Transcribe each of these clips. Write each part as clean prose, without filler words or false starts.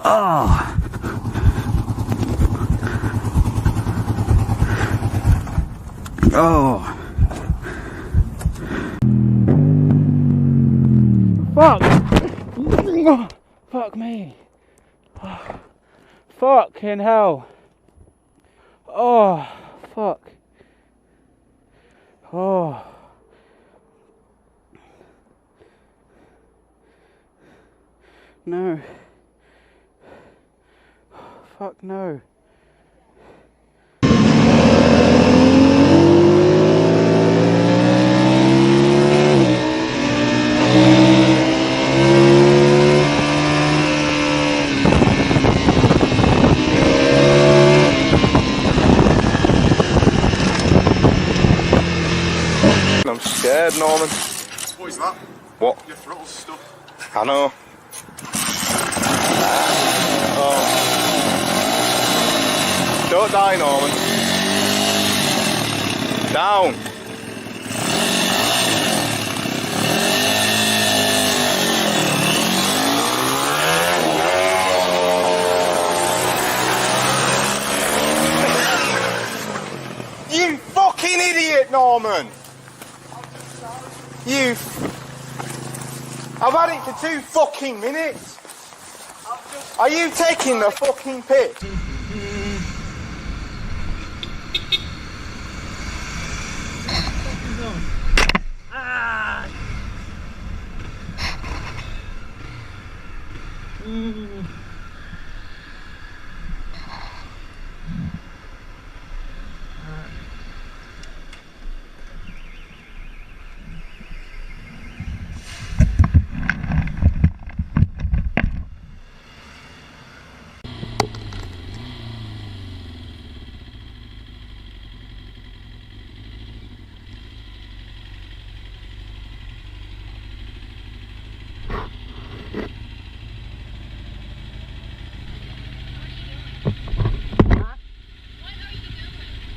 Oh. Oh. Fuck. Oh, fuck me. Oh, fucking hell. Oh, fuck. Oh. No. Fuck no. I'm scared, Norman. What is that? What? Your throttle's stuck. I know. Oh. Don't die, Norman. Down. You fucking idiot, Norman! You... I've had it for 2 fucking minutes. Are you taking the fucking piss? Ah.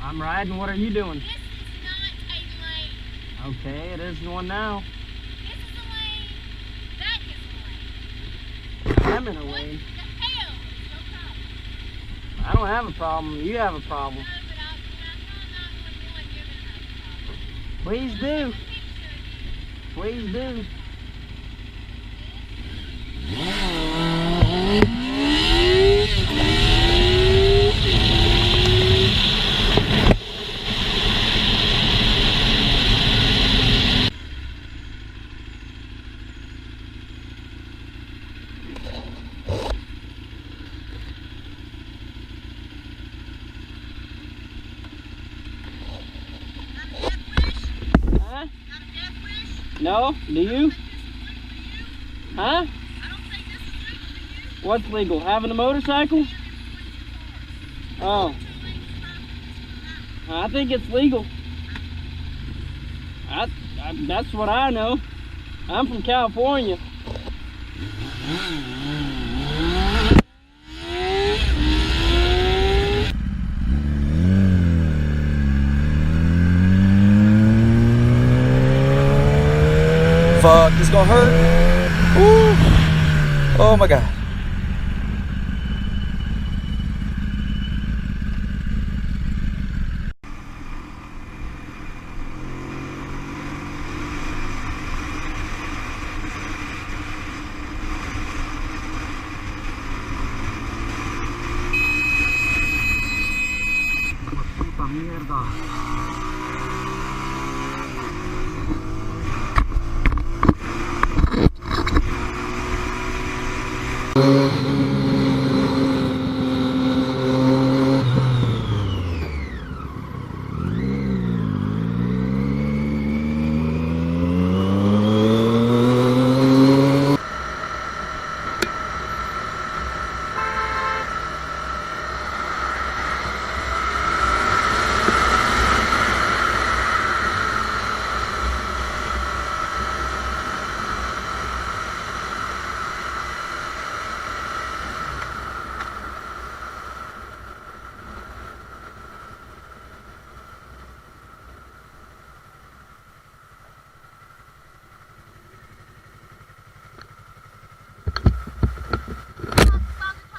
I'm riding. What are you doing? This is not a lane. Okay, it is one now. This is a lane. That is a lane. I'm in a lane. Hell, no problem. I don't have a problem. You have a problem. No, but I'm not 911. You're gonna have a problem. Please do. Picture. Please do. Huh? No? Do you? Huh? I don't think this is legal for you. What's legal? Having a motorcycle? Oh. I think it's legal. That's what I know. I'm from California. Fuck, this gonna hurt. Ooh. Oh my god. Puta mierda.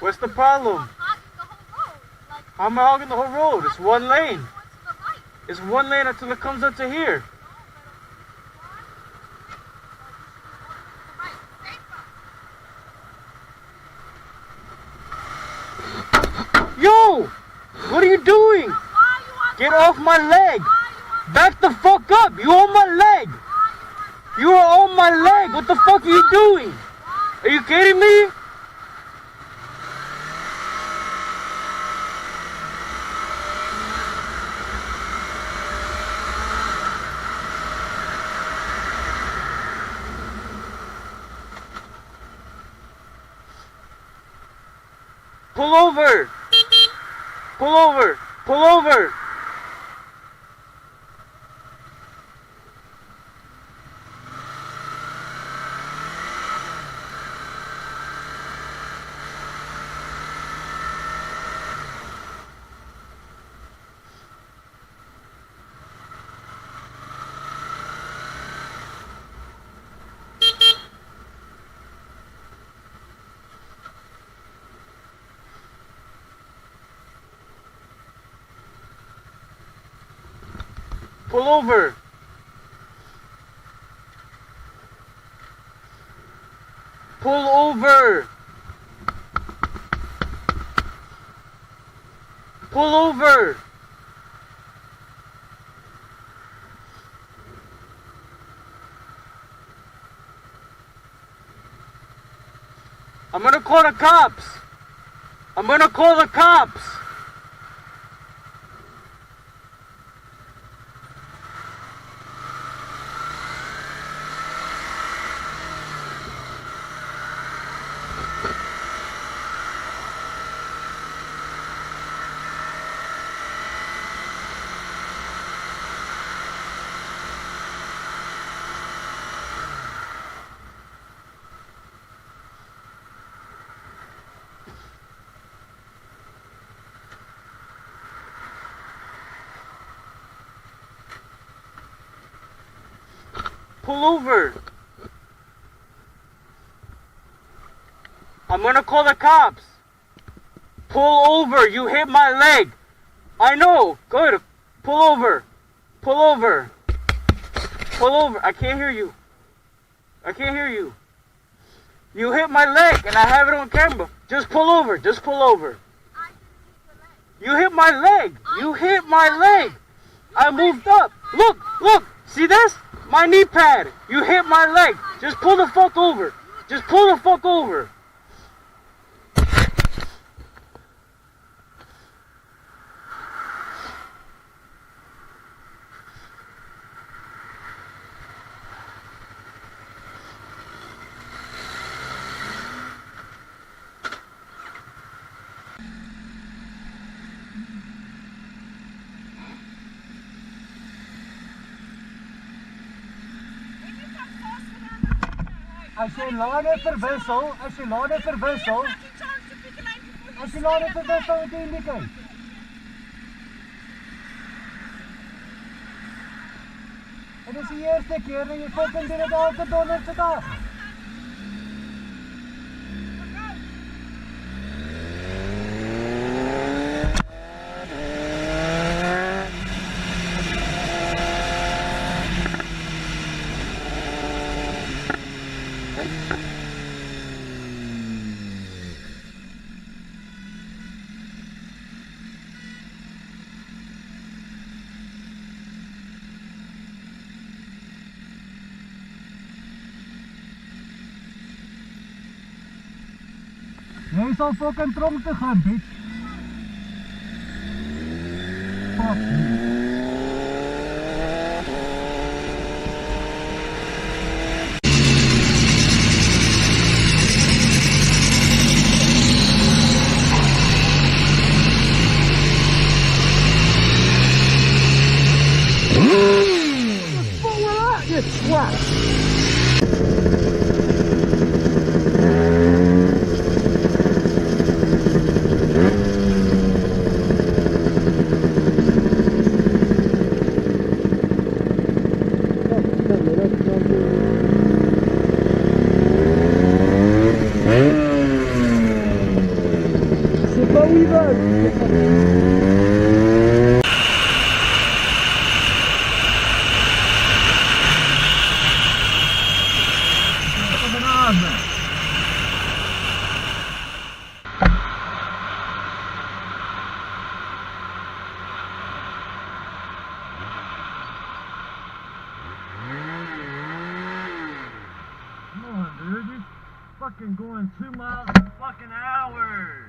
What's the problem? I'm hogging the whole road. Like, How am I hogging the whole road? It's one lane. going to the right. It's one lane until it comes up to here. Yo! What are you doing? Get off my leg! Back the fuck up! You on my leg! You are on my leg! What the fuck are you doing? Are you kidding me? Pull over! Pull over! Pull over! Pull over. Pull over. Pull over. I'm gonna call the cops. I'm gonna call the cops. Pull over. I'm gonna call the cops. Pull over. You hit my leg. I know. Go ahead. Pull over. Pull over. Pull over. I can't hear you. I can't hear you. You hit my leg and I have it on camera. Just pull over. Just pull over. You hit my leg. You hit my leg. I moved up. Look. Look. See this? My knee pad. You hit my leg. Just pull the fuck over. Just pull the fuck over. Als je lade verwissel, als je lade verwissel, als je lade verwissel, wat indicate. Het is de eerste keer dat je fucking doen het elke donderse dag. Jy sal fucking tronk te gaan, bitch. Fuck you. You twat! dude. He's fucking going 2 miles a fucking hour.